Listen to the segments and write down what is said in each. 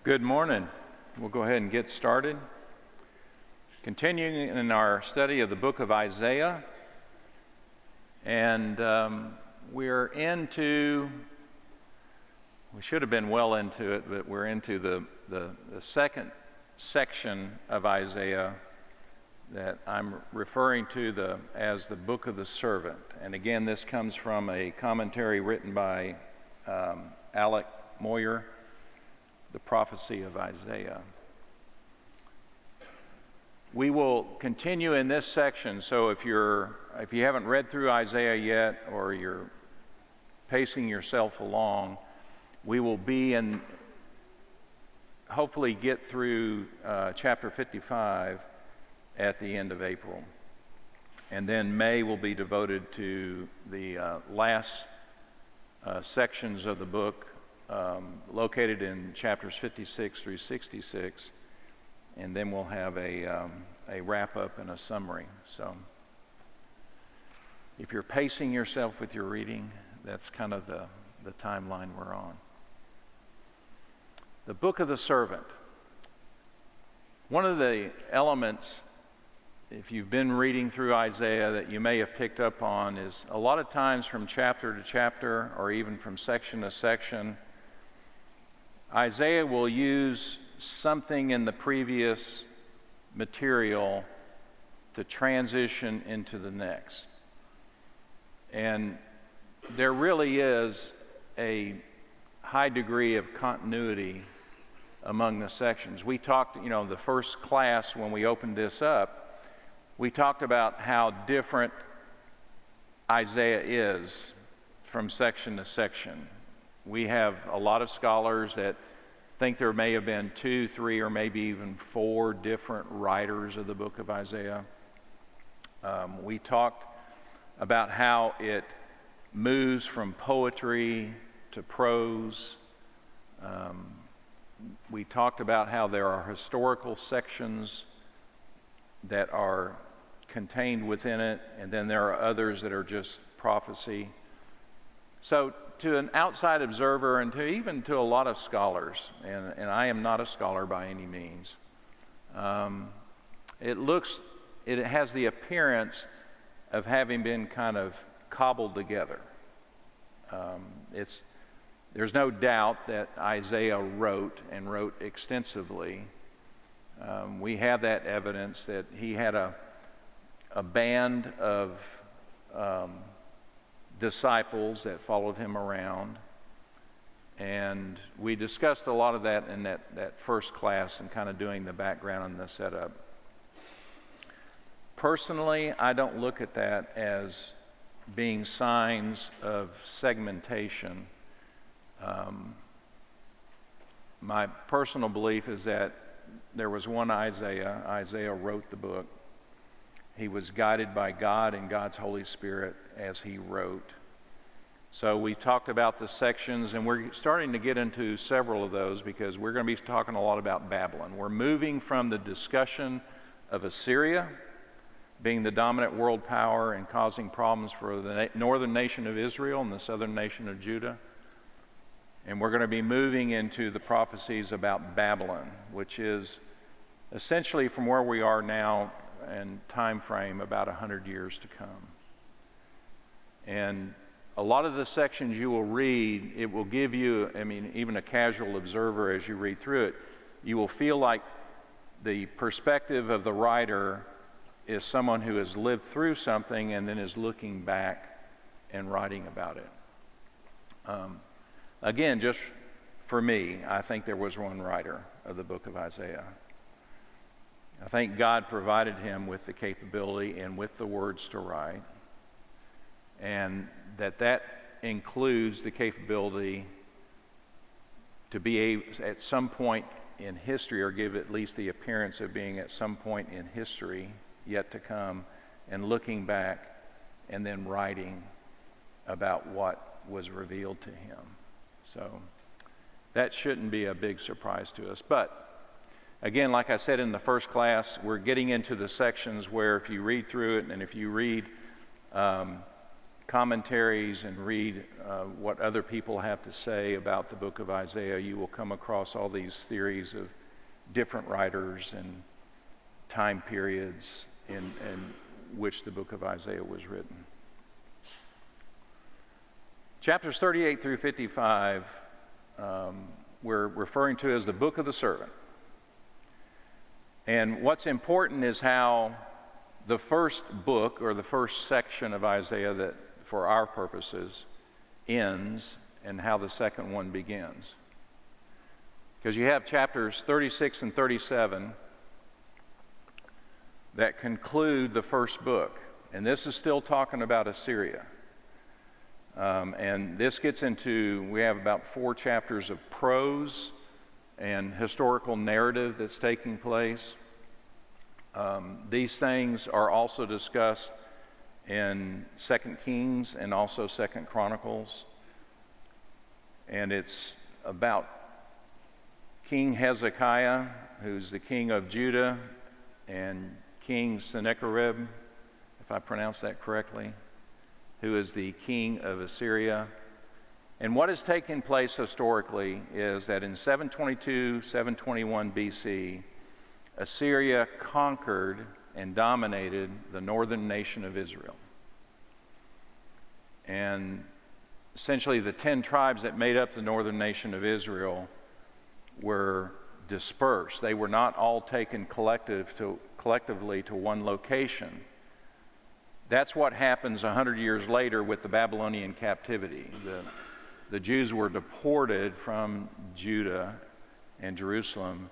Good morning. We'll go ahead and get started. Continuing in our study of the book of Isaiah, and we should have been well into it, but we're into the second section of Isaiah that I'm referring to as the book of the servant. And again, this comes from a commentary written by Alec Moyer, The Prophecy of Isaiah. We will continue in this section, so if you haven't read through Isaiah yet, or you're pacing yourself along, we will hopefully get through chapter 55 at the end of April. And then May will be devoted to the last sections of the book, located in chapters 56 through 66, and then we'll have a wrap-up and a summary. So if you're pacing yourself with your reading, that's kind of the timeline we're on. The book of the servant. One of the elements, if you've been reading through Isaiah, that you may have picked up on is a lot of times from chapter to chapter, or even from section to section, Isaiah will use something in the previous material to transition into the next. And there really is a high degree of continuity among the sections. We talked, the first class when we opened this up, we talked about how different Isaiah is from section to section. We have a lot of scholars that think there may have been 2, 3, or maybe even 4 different writers of the book of Isaiah. We talked about how it moves from poetry to prose. We talked about how there are historical sections that are contained within it, and then there are others that are just prophecy. So to an outside observer, and even to a lot of scholars, and I am not a scholar by any means, it has the appearance of having been kind of cobbled together. There's no doubt that Isaiah wrote extensively. We have that evidence that he had a band of disciples that followed him around, and we discussed a lot of that in that first class and kind of doing the background and the setup. Personally, I don't look at that as being signs of segmentation. My personal belief is that there was one Isaiah. Isaiah wrote the book. He was guided by God and God's Holy Spirit as he wrote. So we talked about the sections, and we're starting to get into several of those because we're going to be talking a lot about Babylon. We're moving from the discussion of Assyria being the dominant world power and causing problems for the northern nation of Israel and the southern nation of Judah. And we're going to be moving into the prophecies about Babylon, which is essentially from where we are now and time frame about 100 years to come. And a lot of the sections you will read, it will give you, even a casual observer as you read through it, you will feel like the perspective of the writer is someone who has lived through something and then is looking back and writing about it. Again, just for me, I think there was one writer of the book of Isaiah. I think God provided him with the capability and with the words to write, and that includes the capability to be able, at some point in history, or give at least the appearance of being at some point in history yet to come, and looking back and then writing about what was revealed to him. So that shouldn't be a big surprise to us. But again, like I said in the first class, we're getting into the sections where if you read through it, and if you read commentaries and read what other people have to say about the book of Isaiah, you will come across all these theories of different writers and time periods in which the book of Isaiah was written. Chapters 38 through 55 we're referring to as the book of the servant. And what's important is how the first book, or the first section of Isaiah that, for our purposes, ends, and how the second one begins. Because you have chapters 36 and 37 that conclude the first book. And this is still talking about Assyria. And this gets into, we have about 4 chapters of prose and historical narrative that's taking place. These things are also discussed in 2 Kings and also 2 Chronicles. And it's about King Hezekiah, who's the king of Judah, and King Sennacherib, if I pronounce that correctly, who is the king of Assyria. And what has taken place historically is that in 722, 721 BC, Assyria conquered and dominated the northern nation of Israel. And essentially the 10 tribes that made up the northern nation of Israel were dispersed. They were not all taken collectively to one location. That's what happens 100 years later with the Babylonian captivity. The Jews were deported from Judah and Jerusalem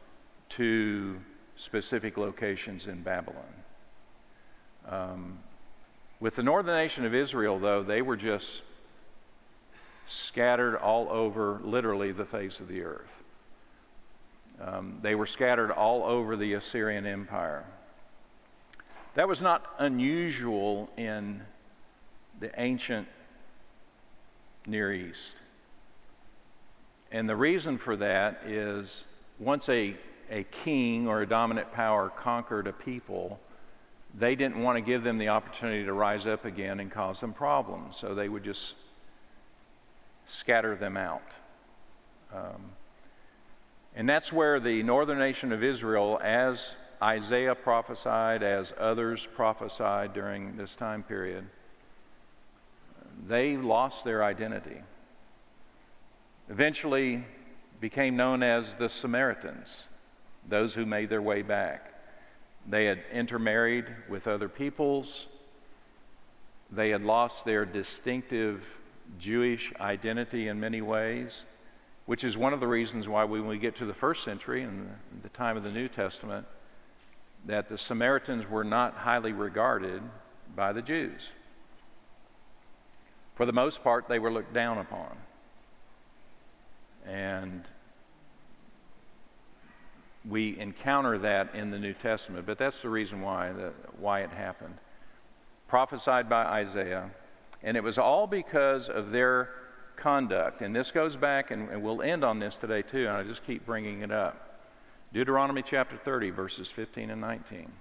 to specific locations in Babylon. With the northern nation of Israel, though, they were just scattered all over, literally, the face of the earth. They were scattered all over the Assyrian Empire. That was not unusual in the ancient Near East. And the reason for that is once a king or a dominant power conquered a people, they didn't want to give them the opportunity to rise up again and cause them problems. So they would just scatter them out. And that's where the northern nation of Israel, as Isaiah prophesied, as others prophesied during this time period, they lost their identity. Eventually became known as the Samaritans, those who made their way back. They had intermarried with other peoples. They had lost their distinctive Jewish identity in many ways, which is one of the reasons why when we get to the first century and the time of the New Testament, that the Samaritans were not highly regarded by the Jews. For the most part, they were looked down upon. And we encounter that in the New Testament, but that's the reason why it happened. Prophesied by Isaiah, and it was all because of their conduct. And this goes back, and we'll end on this today too, and I just keep bringing it up. Deuteronomy chapter 30, verses 15 and 19.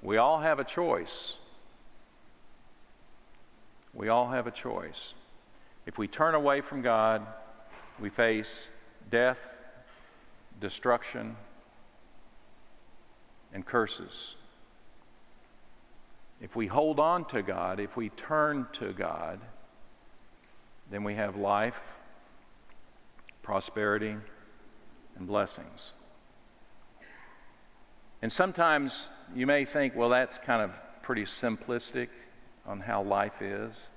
We all have a choice. We all have a choice. If we turn away from God, we face death, destruction, and curses. If we hold on to God, if we turn to God, then we have life, prosperity, and blessings. And sometimes you may think, well, that's kind of pretty simplistic on how life is.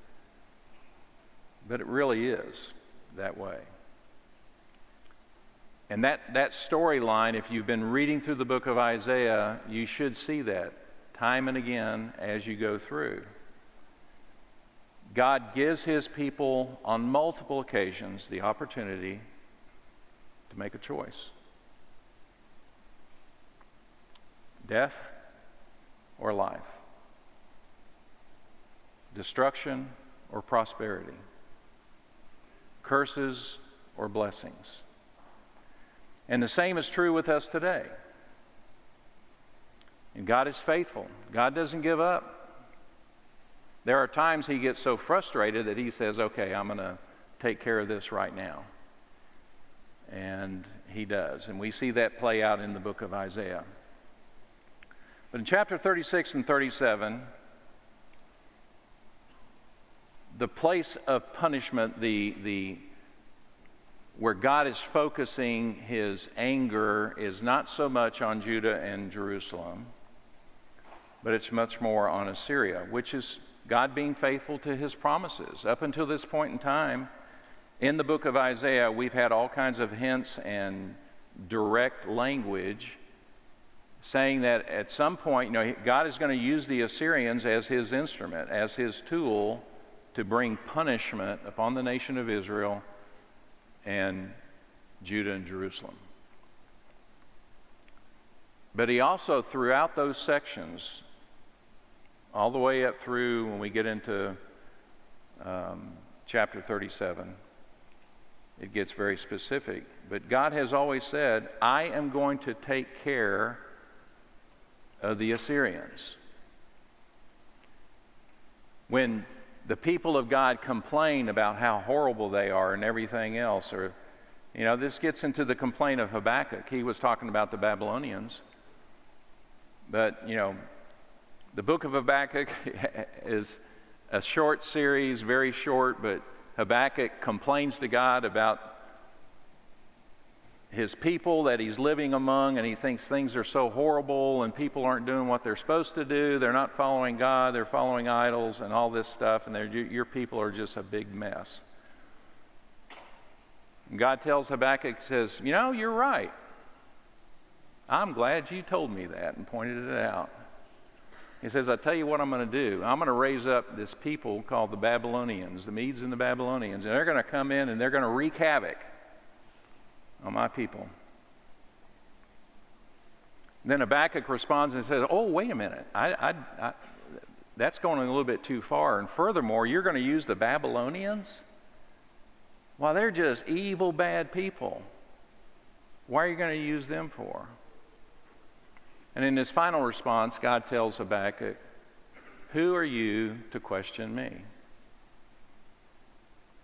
But it really is that way. And that storyline, if you've been reading through the book of Isaiah, you should see that time and again as you go through. God gives his people on multiple occasions the opportunity to make a choice. Death or life. Destruction or prosperity. Curses or blessings. And the same is true with us today. And God is faithful. God doesn't give up. There are times he gets so frustrated that he says, okay, I'm going to take care of this right now. And he does. And we see that play out in the book of Isaiah. But in chapter 36 and 37, the place of punishment, where God is focusing his anger is not so much on Judah and Jerusalem, but it's much more on Assyria, which is God being faithful to his promises. Up until this point in time, in the book of Isaiah, we've had all kinds of hints and direct language saying that at some point, God is going to use the Assyrians as his instrument, as his tool to bring punishment upon the nation of Israel and Judah and Jerusalem. But he also, throughout those sections, all the way up through when we get into chapter 37, it gets very specific. But God has always said, I am going to take care of the Assyrians. When the people of God complain about how horrible they are and everything else, or, this gets into the complaint of Habakkuk. He was talking about the Babylonians. But, the book of Habakkuk is a short series, very short, but Habakkuk complains to God about his people that he's living among, and he thinks things are so horrible and people aren't doing what they're supposed to do. They're not following God, they're following idols and all this stuff, and your people are just a big mess. And God tells Habakkuk, says, you're right. I'm glad you told me that and pointed it out. He says, I'll tell you what I'm going to do. I'm going to raise up this people called the Babylonians, the Medes and the Babylonians, and they're going to come in and they're going to wreak havoc on my people. And then Habakkuk responds and says, oh, wait a minute. That's going a little bit too far. And furthermore, you're going to use the Babylonians? Well, they're just evil, bad people. Why are you going to use them for? And in his final response, God tells Habakkuk, who are you to question me?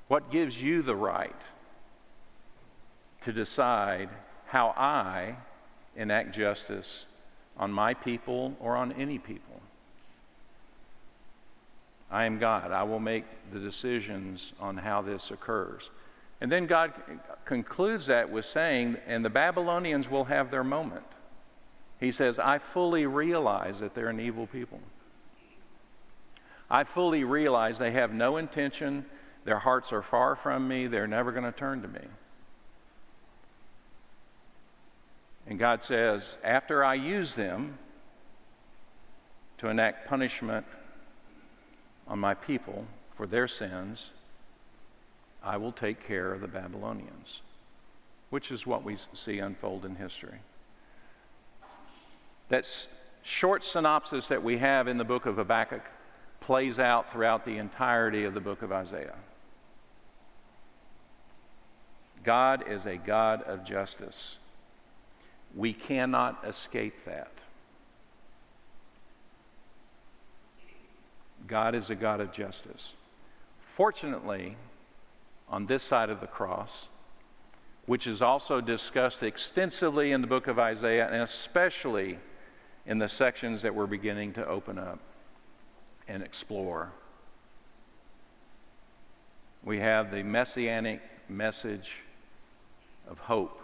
What gives you the right to decide how I enact justice on my people or on any people? I am God. I will make the decisions on how this occurs. And then God concludes that with saying, and the Babylonians will have their moment. He says, I fully realize that they're an evil people. I fully realize they have no intention. Their hearts are far from me. They're never going to turn to me. And God says, after I use them to enact punishment on my people for their sins, I will take care of the Babylonians, which is what we see unfold in history. That short synopsis that we have in the book of Habakkuk plays out throughout the entirety of the book of Isaiah. God is a God of justice. We cannot escape that. God is a God of justice. Fortunately, on this side of the cross, which is also discussed extensively in the book of Isaiah, and especially in the sections that we're beginning to open up and explore, we have the messianic message of hope.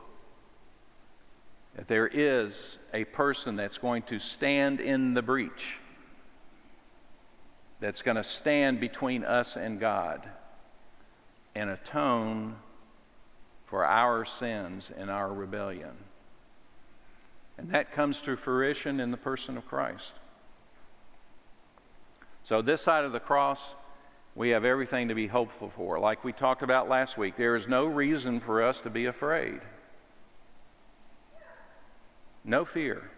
That there is a person that's going to stand in the breach, that's going to stand between us and God and atone for our sins and our rebellion. And that comes to fruition in the person of Christ. So this side of the cross, we have everything to be hopeful for. Like we talked about last week, there is no reason for us to be afraid. No fear.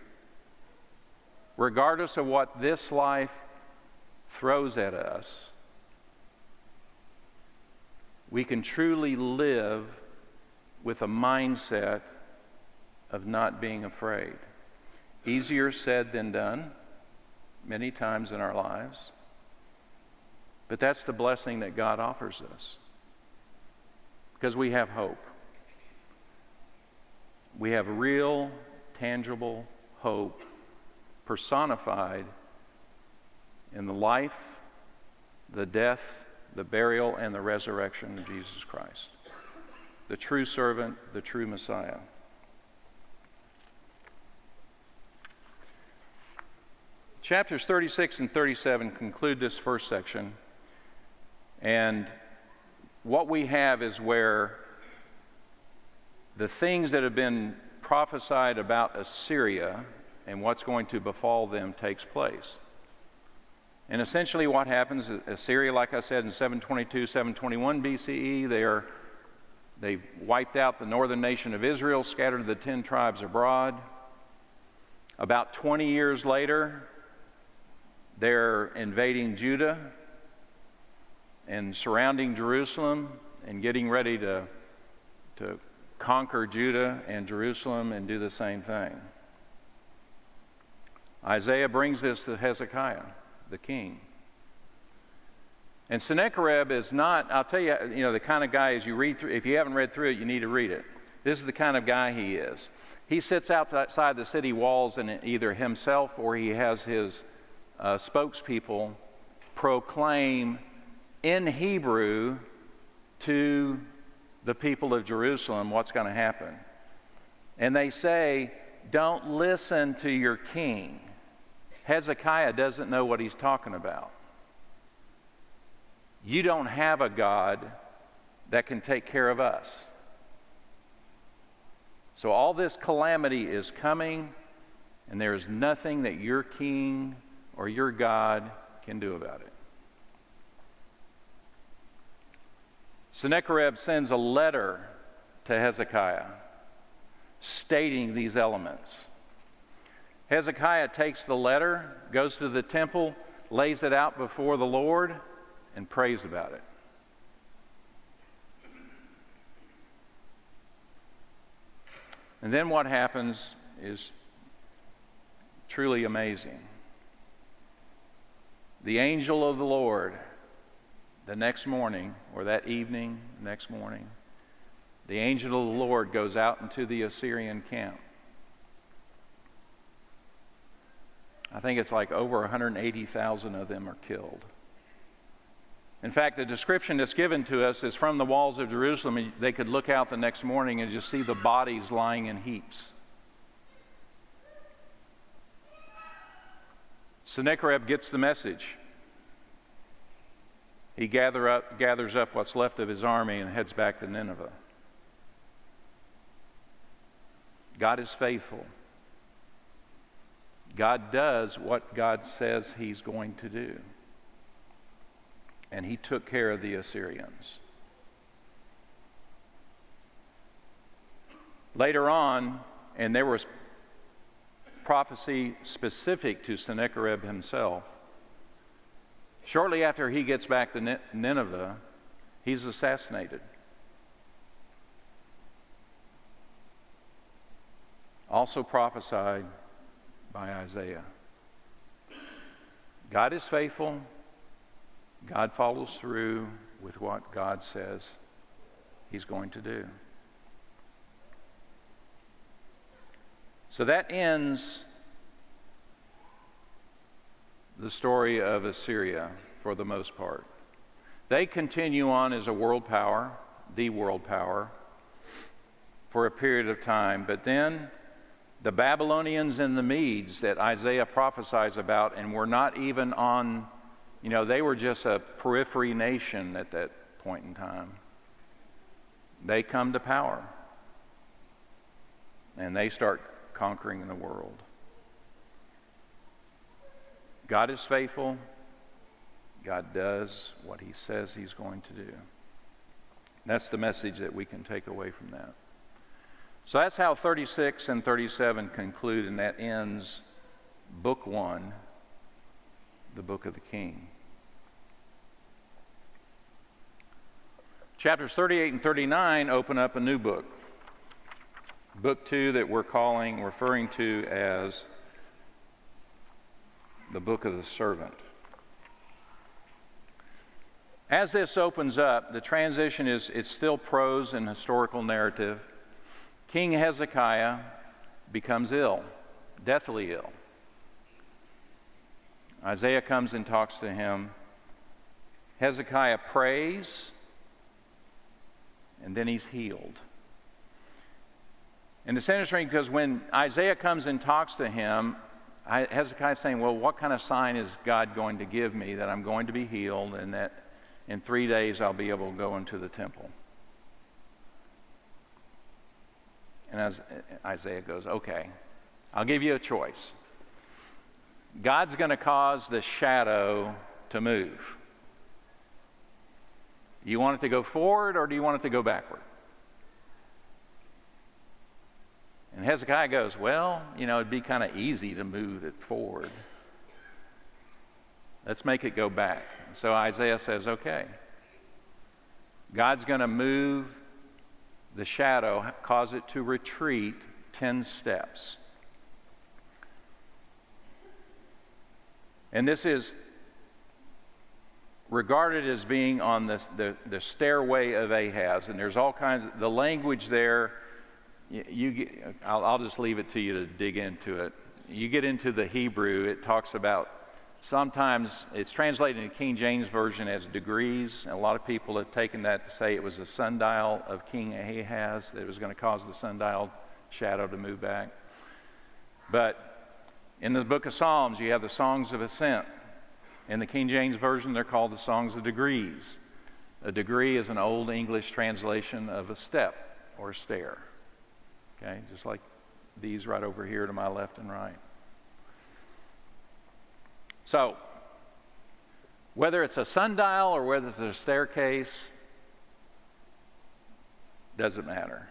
Regardless of what this life throws at us, we can truly live with a mindset of not being afraid. Easier said than done, many times in our lives. But that's the blessing that God offers us, because we have hope. We have real, tangible hope personified in the life, the death, the burial, and the resurrection of Jesus Christ, the true servant, the true Messiah. Chapters 36 and 37 conclude this first section, and what we have is where the things that have been prophesied about Assyria and what's going to befall them takes place. And essentially what happens is Assyria, like I said, in 722, 721 BCE, they've wiped out the northern nation of Israel, scattered the 10 tribes abroad. About 20 years later, they're invading Judah and surrounding Jerusalem and getting ready to conquer Judah and Jerusalem and do the same thing. Isaiah brings this to Hezekiah, the king. And Sennacherib is not, I'll tell you, the kind of guy, as you read through, if you haven't read through it, you need to read it. This is the kind of guy he is. He sits outside the city walls and either himself or he has his spokespeople proclaim in Hebrew to the people of Jerusalem what's going to happen. And they say, don't listen to your king. Hezekiah doesn't know what he's talking about. You don't have a God that can take care of us. So all this calamity is coming, and there is nothing that your king or your God can do about it. Sennacherib sends a letter to Hezekiah stating these elements. Hezekiah takes the letter, goes to the temple, lays it out before the Lord, and prays about it. And then what happens is truly amazing. The angel of the Lord, the next morning, or that evening, next morning, the angel of the Lord goes out into the Assyrian camp. I think it's like over 180,000 of them are killed. In fact, the description that's given to us is from the walls of Jerusalem. They could look out the next morning and just see the bodies lying in heaps. Sennacherib gets the message. He gathers up what's left of his army and heads back to Nineveh. God is faithful. God does what God says he's going to do. And he took care of the Assyrians. Later on, and there was prophecy specific to Sennacherib himself, shortly after he gets back to Nineveh, he's assassinated. Also prophesied by Isaiah. God is faithful. God follows through with what God says he's going to do. So that ends the story of Assyria for the most part. They continue on as a world power, the world power, for a period of time. But then the Babylonians and the Medes that Isaiah prophesies about, and were not even on, they were just a periphery nation at that point in time. They come to power. And they start conquering the world. God is faithful. God does what he says he's going to do. That's the message that we can take away from that. So that's how 36 and 37 conclude, and that ends Book 1, the Book of the King. Chapters 38 and 39 open up a new book. Book 2 that we're referring to as the Book of the Servant. As this opens up, the transition it's still prose and historical narrative. King Hezekiah becomes ill, deathly ill. Isaiah comes and talks to him. Hezekiah prays, and then he's healed. And it's interesting because when Isaiah comes and talks to him, Hezekiah's saying, well, what kind of sign is God going to give me that I'm going to be healed and that in 3 days I'll be able to go into the temple? And as Isaiah goes, okay, I'll give you a choice. God's going to cause the shadow to move. You want it to go forward or do you want it to go backward? And Hezekiah goes, well, it'd be kind of easy to move it forward. Let's make it go back. So Isaiah says, okay. God's going to move the shadow, cause it to retreat 10 steps. And this is regarded as being on the stairway of Ahaz. And there's all kinds of, the language there, I'll just leave it to you to dig into it. You get into the Hebrew, it talks about, sometimes it's translated in the King James Version as degrees. And a lot of people have taken that to say it was a sundial of King Ahaz that was going to cause the sundial shadow to move back. But in the book of Psalms, you have the songs of ascent. In the King James Version, they're called the songs of degrees. A degree is an old English translation of a step or a stair. Okay, just like these right over here to my left and right. So, whether it's a sundial or whether it's a staircase, doesn't matter.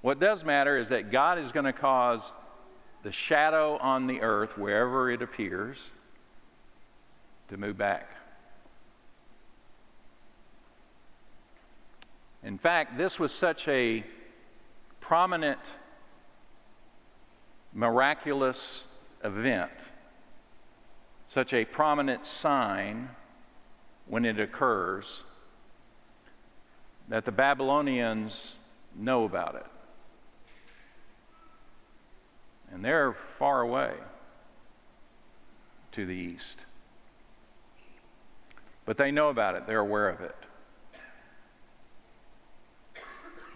What does matter is that God is going to cause the shadow on the earth, wherever it appears, to move back. In fact, this was such a prominent, miraculous event, such a prominent sign when it occurs, that the Babylonians know about it. And they're far away to the east. But they know about it. They're aware of it.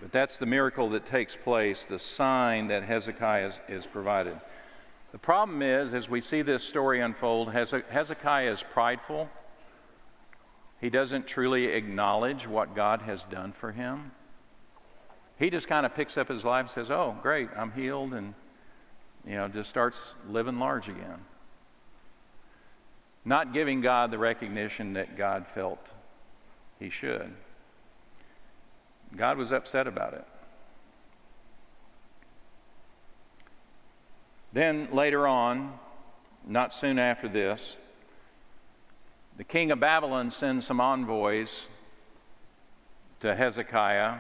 But that's the miracle that takes place, the sign that Hezekiah is provided. The problem is, as we see this story unfold, Hezekiah is prideful. He doesn't truly acknowledge what God has done for him. He just kind of picks up his life and says, oh, great, I'm healed, and just starts living large again. Not giving God the recognition that God felt he should. God was upset about it. Then later on, not soon after this, the king of Babylon sends some envoys to Hezekiah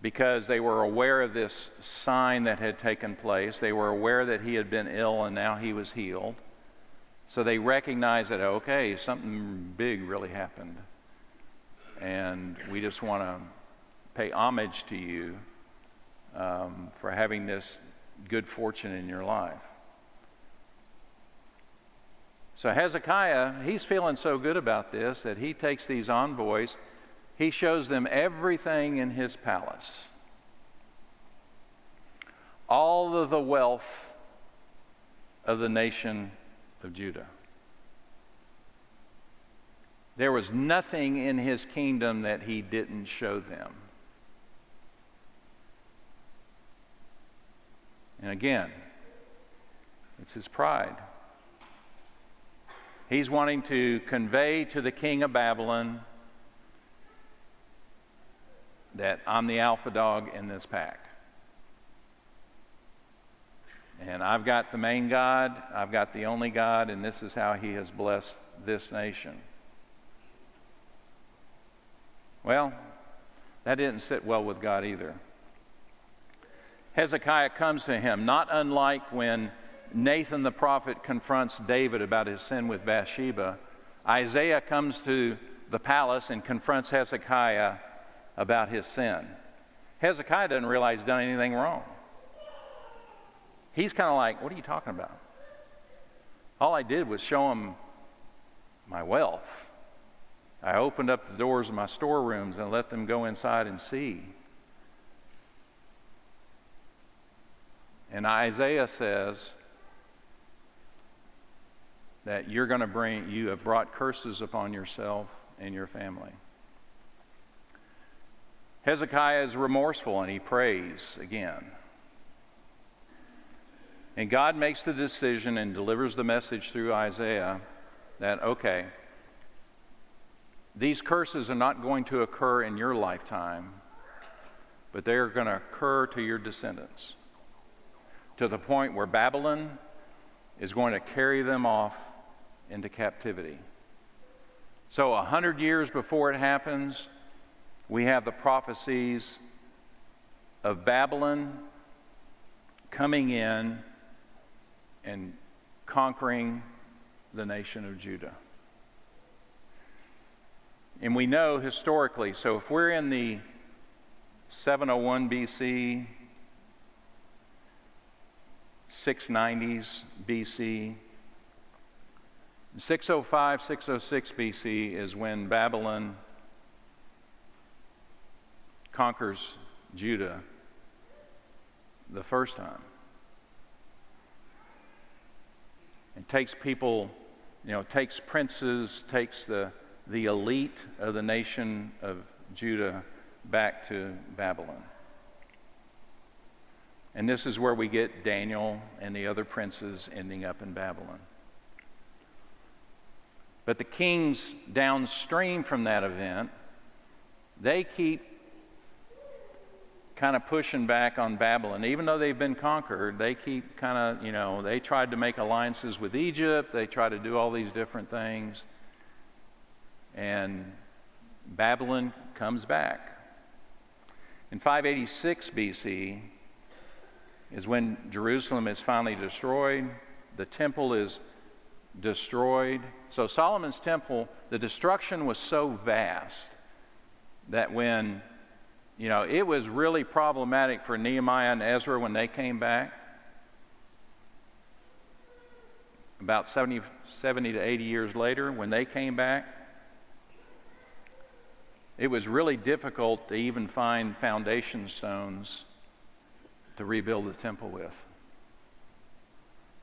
because they were aware of this sign that had taken place. They were aware that he had been ill and now he was healed. So they recognized that, okay, something big really happened. And we just want to pay homage to you for having this good fortune in your life. So Hezekiah, he's feeling so good about this that he takes these envoys, he shows them everything in his palace. All of the wealth of the nation of Judah. There was nothing in his kingdom that he didn't show them. And again, it's his pride. He's wanting to convey to the king of Babylon that I'm the alpha dog in this pack. And I've got the main God, I've got the only God, and this is how he has blessed this nation. Well, that didn't sit well with God either. Hezekiah comes to him, not unlike when Nathan the prophet confronts David about his sin with Bathsheba. Isaiah comes to the palace and confronts Hezekiah about his sin. Hezekiah doesn't realize he's done anything wrong. He's kind of like, what are you talking about? All I did was show him my wealth. I opened up the doors of my storerooms and let them go inside and see. And Isaiah says that you have brought curses upon yourself and your family. Hezekiah is remorseful and he prays again. And God makes the decision and delivers the message through Isaiah that, okay, these curses are not going to occur in your lifetime, but they're going to occur to your descendants, to the point where Babylon is going to carry them off into captivity. So 100 years before it happens, we have the prophecies of Babylon coming in and conquering the nation of Judah. And we know historically, so if we're in the 701 BC, 690s BC, 605, 606 BC is when Babylon conquers Judah the first time. And takes people, takes princes, takes the elite of the nation of Judah back to Babylon. And this is where we get Daniel and the other princes ending up in Babylon. But the kings downstream from that event, they keep kind of pushing back on Babylon. Even though they've been conquered, they keep kind of, they tried to make alliances with Egypt. They tried to do all these different things. And Babylon comes back. In 586 BC is when Jerusalem is finally destroyed. The temple is destroyed. So Solomon's temple, the destruction was so vast that when, it was really problematic for Nehemiah and Ezra when they came back. About 70 to 80 years later, when they came back, it was really difficult to even find foundation stones to rebuild the temple with.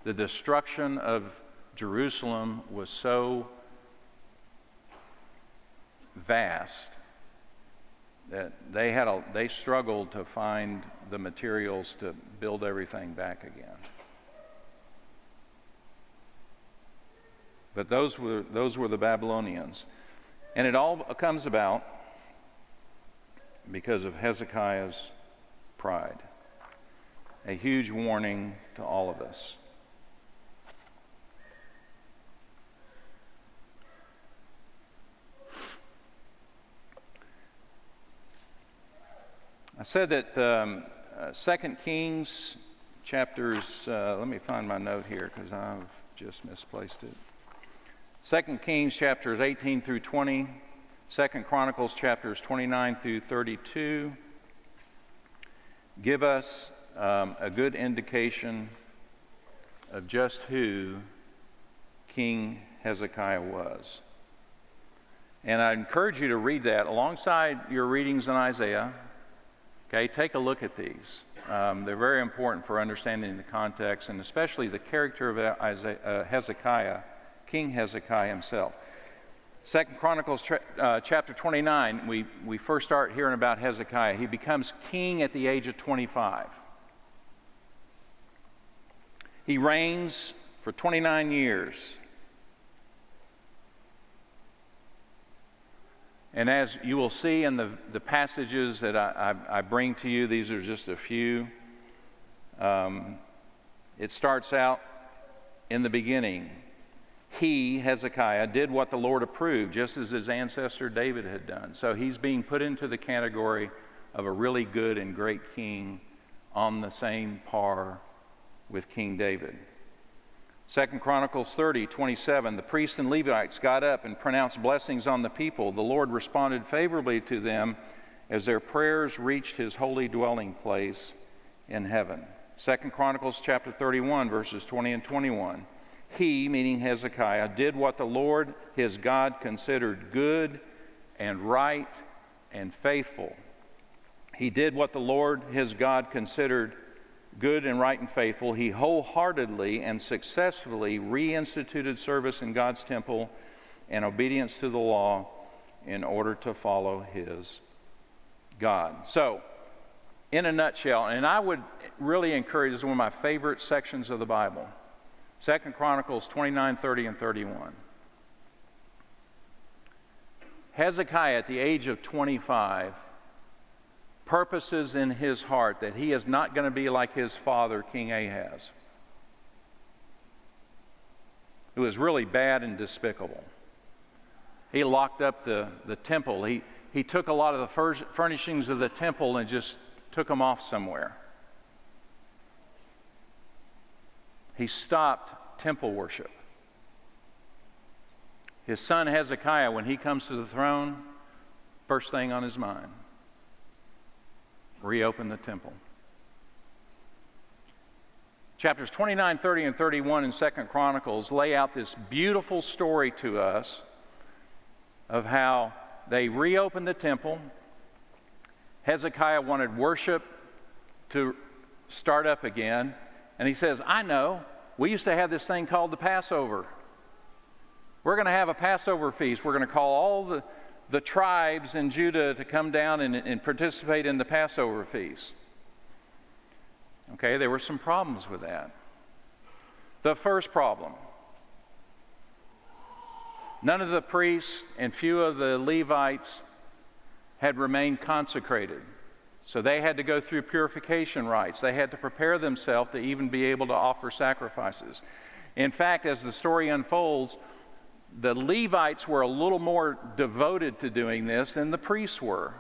The destruction of Jerusalem was so vast that they struggled to find the materials to build everything back again. But those were the Babylonians. And it all comes about because of Hezekiah's pride. A huge warning to all of us. I said that 2 Kings chapters, let me find my note here because I've just misplaced it. 2 Kings chapters 18 through 20, 2 Chronicles chapters 29 through 32 give us a good indication of just who King Hezekiah was. And I encourage you to read that alongside your readings in Isaiah. Okay, take a look at these. They're very important for understanding the context and especially the character of Hezekiah, King Hezekiah himself. 2 Chronicles chapter 29, we first start hearing about Hezekiah. He becomes king at the age of 25. He reigns for 29 years. And as you will see in the passages that I bring to you, these are just a few. It starts out in the beginning. He, Hezekiah, did what the Lord approved, just as his ancestor David had done. So he's being put into the category of a really good and great king on the same par with King David. 2 Chronicles 30:27, the priests and Levites got up and pronounced blessings on the people. The Lord responded favorably to them as their prayers reached his holy dwelling place in heaven. 2 Chronicles chapter 31, verses 20 and 21. He, meaning Hezekiah, did what the Lord his God considered good and right and faithful. He did what the Lord his God considered good and right and faithful. He wholeheartedly and successfully reinstituted service in God's temple and obedience to the law in order to follow his God. So, in a nutshell, and I would really encourage, this is one of my favorite sections of the Bible, 2 Chronicles 29, 30, and 31. Hezekiah, at the age of 25, purposes in his heart that he is not going to be like his father, King Ahaz, who was really bad and despicable. He locked up the temple. He took a lot of the furnishings of the temple and just took them off somewhere. He stopped temple worship. His son Hezekiah, when he comes to the throne, first thing on his mind, reopen the temple. Chapters 29, 30, and 31 in 2 Chronicles lay out this beautiful story to us of how they reopened the temple. Hezekiah wanted worship to start up again. And he says, I know, we used to have this thing called the Passover. We're going to have a Passover feast. We're going to call all the tribes in Judah to come down and participate in the Passover feast. Okay, there were some problems with that. The first problem, none of the priests and few of the Levites had remained consecrated. So they had to go through purification rites. They had to prepare themselves to even be able to offer sacrifices. In fact, as the story unfolds, the Levites were a little more devoted to doing this than the priests were.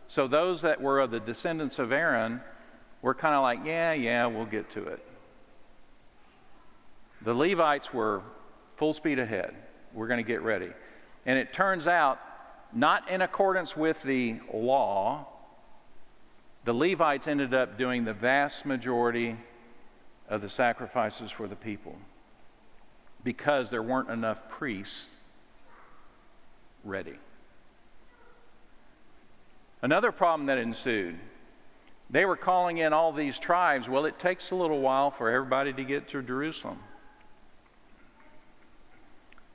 So those that were of the descendants of Aaron were kind of like, yeah, we'll get to it. The Levites were full speed ahead. We're going to get ready. And it turns out, not in accordance with the law, the Levites ended up doing the vast majority of the sacrifices for the people because there weren't enough priests ready. Another problem that ensued, they were calling in all these tribes. Well, it takes a little while for everybody to get to Jerusalem.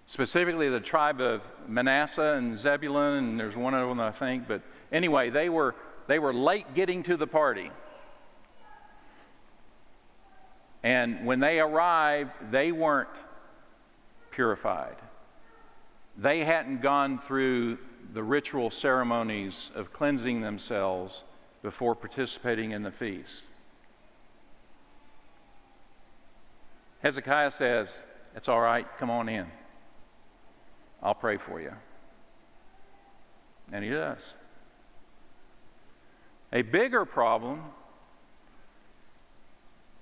Specifically the tribe of Manasseh and Zebulun, and there's one other one I think, but anyway, they were late getting to the party. And when they arrived, they weren't purified. They hadn't gone through the ritual ceremonies of cleansing themselves before participating in the feast. Hezekiah says, "It's all right, come on in. I'll pray for you." And he does. A bigger problem,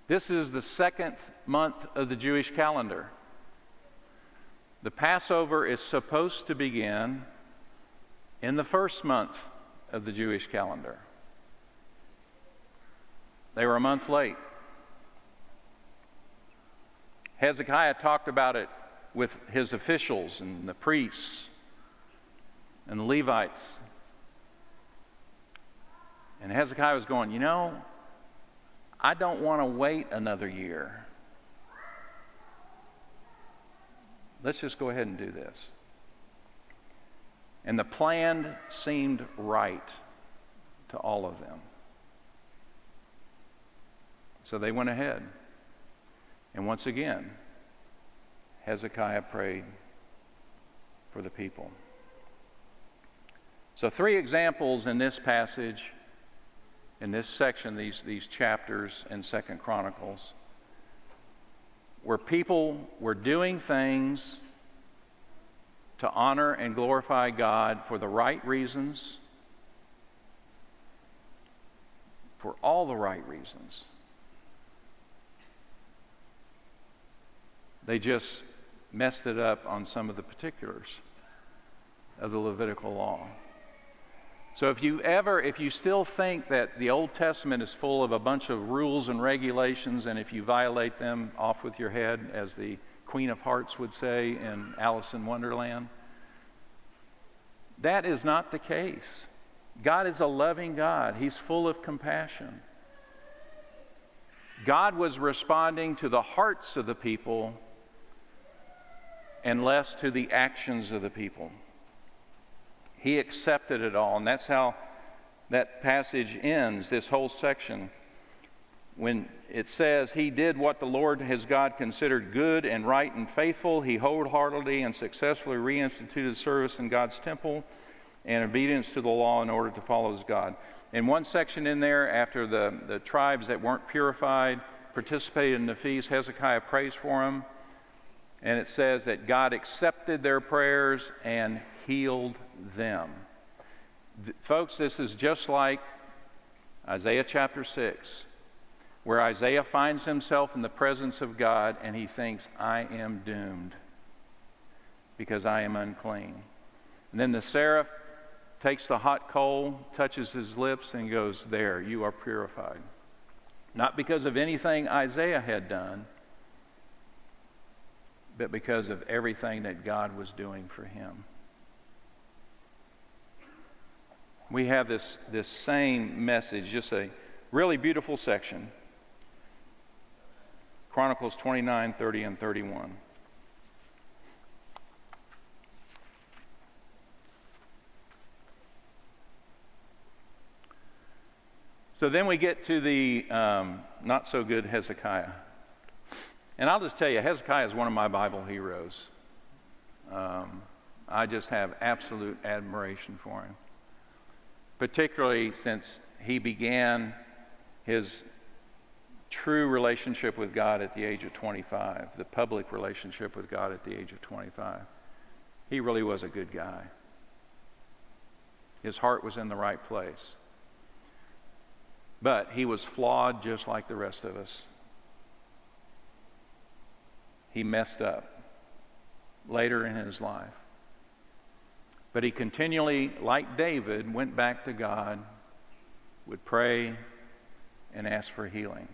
this is the second month of the Jewish calendar. The Passover is supposed to begin in the first month of the Jewish calendar. They were a month late. Hezekiah talked about it with his officials and the priests and the Levites. And Hezekiah was going, I don't want to wait another year. Let's just go ahead and do this. And the plan seemed right to all of them. So they went ahead. And once again, Hezekiah prayed for the people. So 3 examples in this passage, in this section, these chapters in 2 Chronicles, where people were doing things to honor and glorify God for the right reasons, for all the right reasons. They just messed it up on some of the particulars of the Levitical law. So if you still think that the Old Testament is full of a bunch of rules and regulations, and if you violate them, off with your head, as the Queen of Hearts would say in Alice in Wonderland, that is not the case. God is a loving God. He's full of compassion. God was responding to the hearts of the people and less to the actions of the people. He accepted it all, and that's how that passage ends, this whole section, when it says, He did what the Lord his God considered good and right and faithful. He wholeheartedly and successfully reinstituted service in God's temple and obedience to the law in order to follow his God. In one section in there, after the tribes that weren't purified participated in the feast, Hezekiah prays for them, and it says that God accepted their prayers and healed them. Folks, this is just like Isaiah chapter 6, where Isaiah finds himself in the presence of God and he thinks, I am doomed because I am unclean. And then the seraph takes the hot coal, touches his lips, and goes, there, you are purified. Not because of anything Isaiah had done, but because of everything that God was doing for him. We have this same message, just a really beautiful section. Chronicles 29, 30, and 31. So then we get to the not so good Hezekiah. And I'll just tell you, Hezekiah is one of my Bible heroes. I just have absolute admiration for him, particularly since he began his true relationship with God at the age of 25, the public relationship with God at the age of 25. He really was a good guy. His heart was in the right place. But he was flawed just like the rest of us. He messed up later in his life. But he continually, like David, went back to God, would pray, and ask for healing.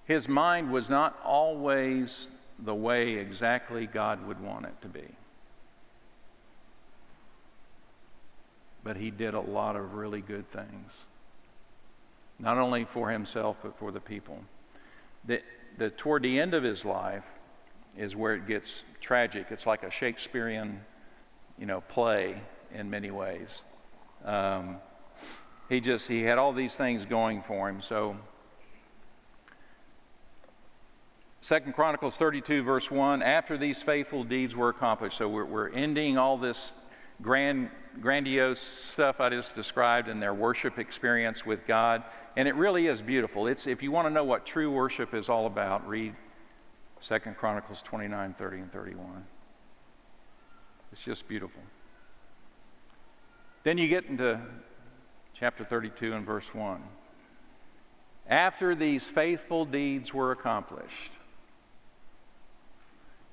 His mind was not always the way exactly God would want it to be. But he did a lot of really good things. Not only for himself, but for the people. Toward the end of his life is where it gets tragic. It's like a Shakespearean, play in many ways. He had all these things going for him. So 2 Chronicles 32, verse 1, after these faithful deeds were accomplished. So we're ending all this grandiose stuff I just described in their worship experience with God. And it really is beautiful. If you want to know what true worship is all about, read 2 Chronicles 29, 30, and 31. It's just beautiful. Then you get into chapter 32 and verse 1. After these faithful deeds were accomplished.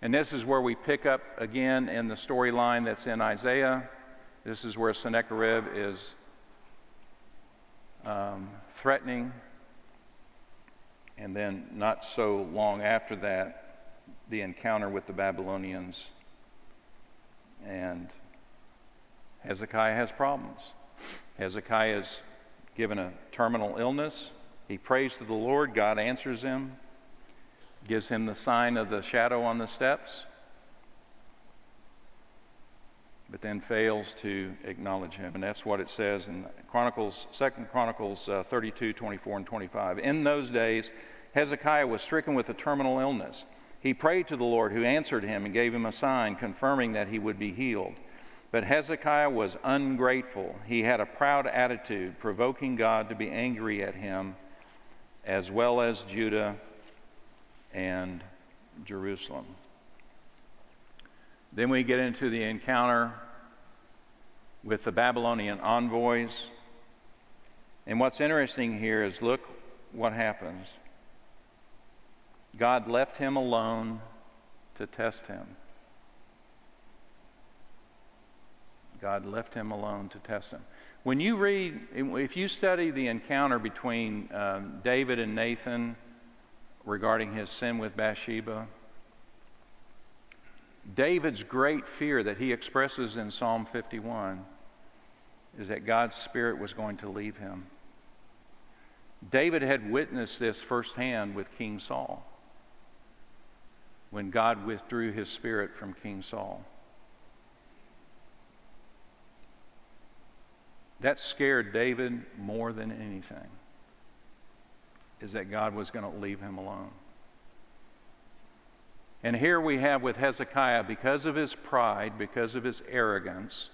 And this is where we pick up again in the storyline that's in Isaiah. This is where Sennacherib is threatening. And then not so long after that, the encounter with the Babylonians. And Hezekiah has problems. Hezekiah is given a terminal illness. He prays to the Lord. God answers him. Gives him the sign of the shadow on the steps. But then fails to acknowledge him. And that's what it says in 2 Chronicles 32, 24, and 25. In those days, Hezekiah was stricken with a terminal illness. He prayed to the Lord, who answered him and gave him a sign, confirming that he would be healed. But Hezekiah was ungrateful. He had a proud attitude, provoking God to be angry at him, as well as Judah and Jerusalem. Then we get into the encounter with the Babylonian envoys. And what's interesting here is look what happens. God left him alone to test him. God left him alone to test him. When you read, if you study the encounter between David and Nathan regarding his sin with Bathsheba, David's great fear that he expresses in Psalm 51 is that God's Spirit was going to leave him. David had witnessed this firsthand with King Saul, when God withdrew his Spirit from King Saul. That scared David more than anything, is that God was going to leave him alone. And here we have with Hezekiah, because of his pride, because of his arrogance,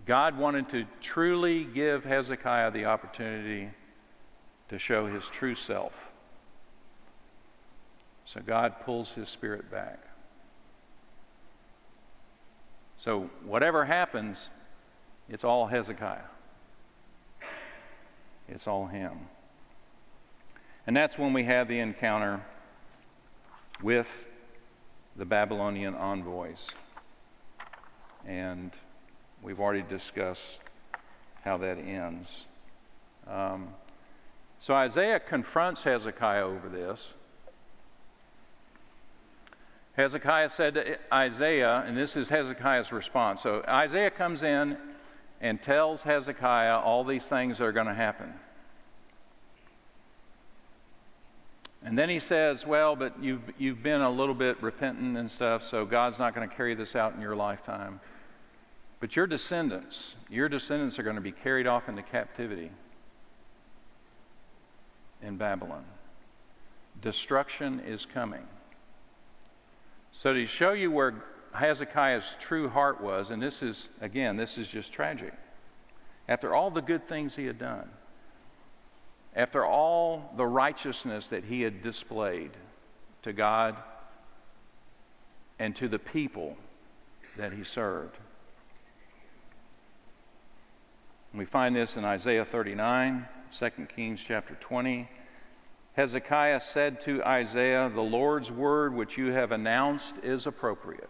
God wanted to truly give Hezekiah the opportunity to show his true self. So God pulls his Spirit back. So whatever happens, it's all Hezekiah. It's all him. And that's when we have the encounter with the Babylonian envoys. And we've already discussed how that ends. So Isaiah confronts Hezekiah over this. Hezekiah said to Isaiah, and this is Hezekiah's response. So Isaiah comes in and tells Hezekiah all these things that are going to happen. And then he says, well, but you've been a little bit repentant and stuff, so God's not going to carry this out in your lifetime. But your descendants are going to be carried off into captivity in Babylon. Destruction is coming. So to show you where Hezekiah's true heart was, and this is just tragic. After all the good things he had done, after all the righteousness that he had displayed to God and to the people that he served. We find this in Isaiah 39, 2 Kings chapter 20. Hezekiah said to Isaiah, "The Lord's word which you have announced is appropriate."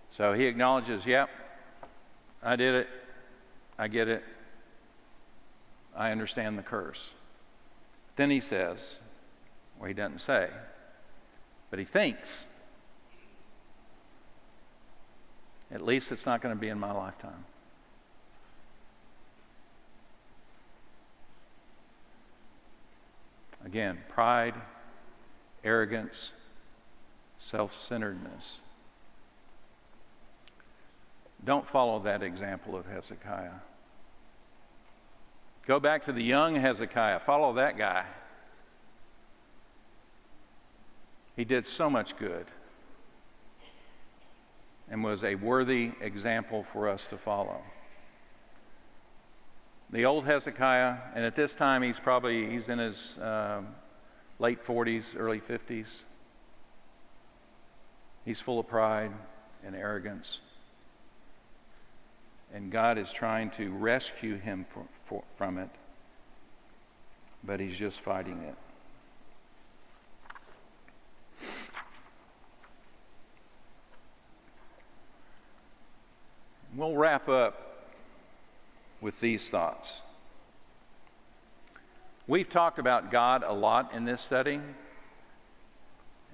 So he acknowledges, yep, I did it. I get it. I understand the curse. Then he says, or he doesn't say, but he thinks, at least it's not going to be in my lifetime. Again, pride, arrogance, self-centeredness. Don't follow that example of Hezekiah. Go back to the young Hezekiah. Follow that guy. He did so much good and was a worthy example for us to follow. The old Hezekiah, and at this time he's in his late 40s, early 50s. He's full of pride and arrogance. And God is trying to rescue him from it, but he's just fighting it. We'll wrap up with these thoughts. We've talked about God a lot in this study,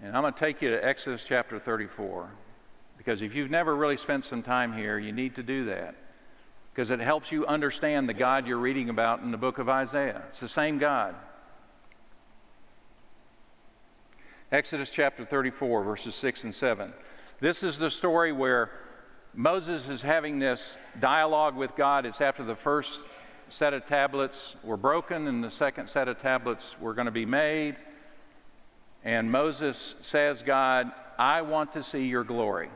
and I'm going to take you to Exodus chapter 34, because if you've never really spent some time here, you need to do that, because it helps you understand the God you're reading about in the book of Isaiah. It's the same God. Exodus chapter 34, verses 6 and 7. This is the story where Moses is having this dialogue with God. It's after the first set of tablets were broken and the second set of tablets were going to be made. And Moses says, God, I want to see your glory.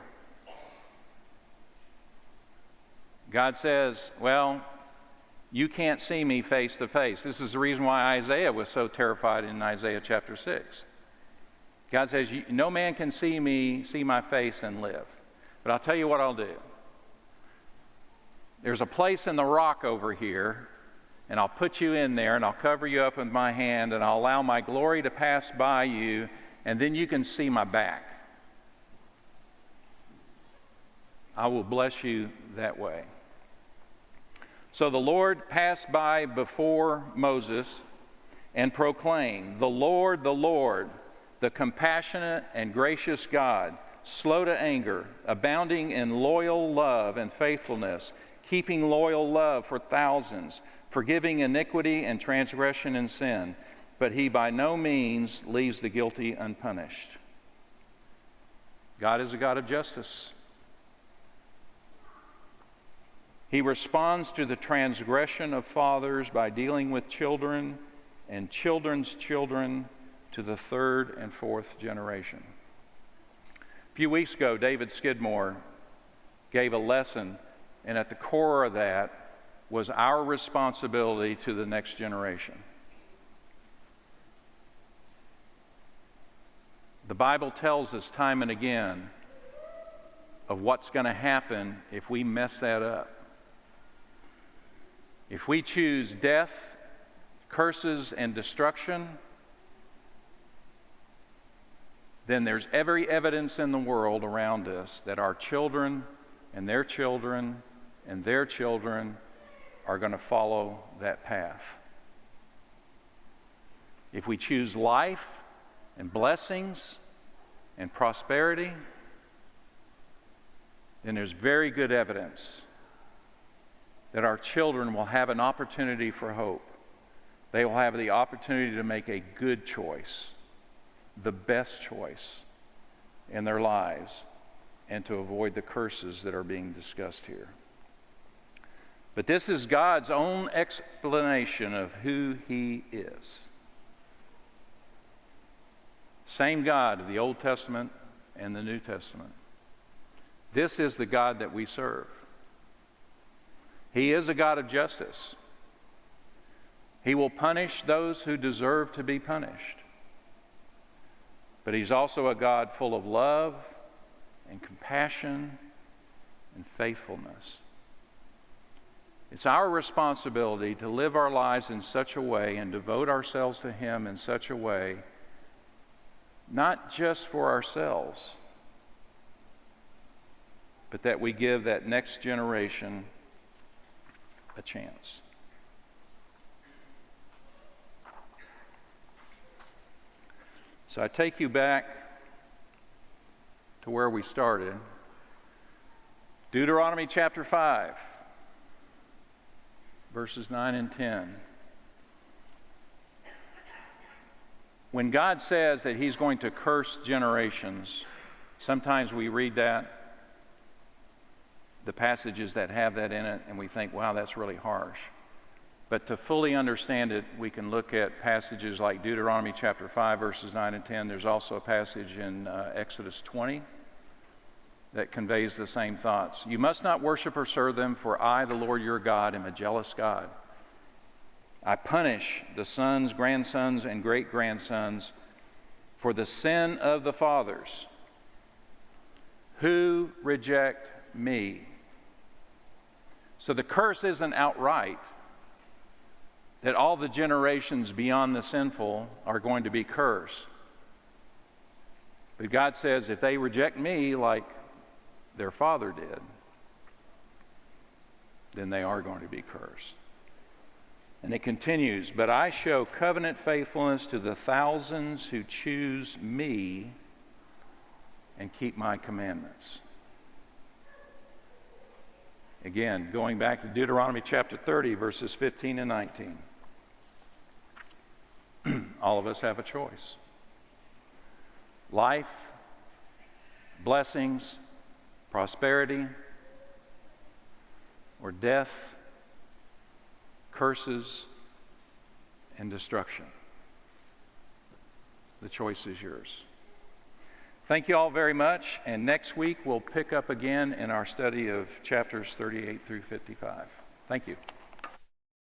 God says, well, you can't see me face to face. This is the reason why Isaiah was so terrified in Isaiah chapter 6. God says, no man can see my face and live. But I'll tell you what I'll do. There's a place in the rock over here, and I'll put you in there, and I'll cover you up with my hand, and I'll allow my glory to pass by you, and then you can see my back. I will bless you that way. So the Lord passed by before Moses and proclaimed, the Lord, the compassionate and gracious God, slow to anger, abounding in loyal love and faithfulness, keeping loyal love for thousands, forgiving iniquity and transgression and sin, but he by no means leaves the guilty unpunished. God is a God of justice. He responds to the transgression of fathers by dealing with children and children's children to the third and fourth generation. A few weeks ago, David Skidmore gave a lesson, and at the core of that was our responsibility to the next generation. The Bible tells us time and again of what's going to happen if we mess that up. If we choose death, curses, and destruction, then there's every evidence in the world around us that our children and their children and their children are going to follow that path. If we choose life and blessings and prosperity, then there's very good evidence that our children will have an opportunity for hope. They will have the opportunity to make a good choice, the best choice in their lives, and to avoid the curses that are being discussed here. But this is God's own explanation of who He is. Same God of the Old Testament and the New Testament. This is the God that we serve. He is a God of justice. He will punish those who deserve to be punished. But He's also a God full of love and compassion and faithfulness. It's our responsibility to live our lives in such a way and devote ourselves to Him in such a way, not just for ourselves, but that we give that next generation a chance. So I take you back to where we started. Deuteronomy chapter 5, verses 9 and 10. When God says that He's going to curse generations, sometimes we read that, the passages that have that in it, and we think, wow, that's really harsh. But to fully understand it, we can look at passages like Deuteronomy chapter 5, verses 9 and 10. There's also a passage in Exodus 20 that conveys the same thoughts. You must not worship or serve them, for I, the Lord your God, am a jealous God. I punish the sons, grandsons, and great-grandsons for the sin of the fathers who reject me. So the curse isn't outright that all the generations beyond the sinful are going to be cursed. But God says if they reject me like their father did, then they are going to be cursed. And it continues, but I show covenant faithfulness to the thousands who choose me and keep my commandments. Again, going back to Deuteronomy chapter 30, verses 15 and 19. All of us have a choice. Life, blessings, prosperity, or death, curses, and destruction. The choice is yours. Thank you all very much, and next week we'll pick up again in our study of chapters 38 through 55. Thank you.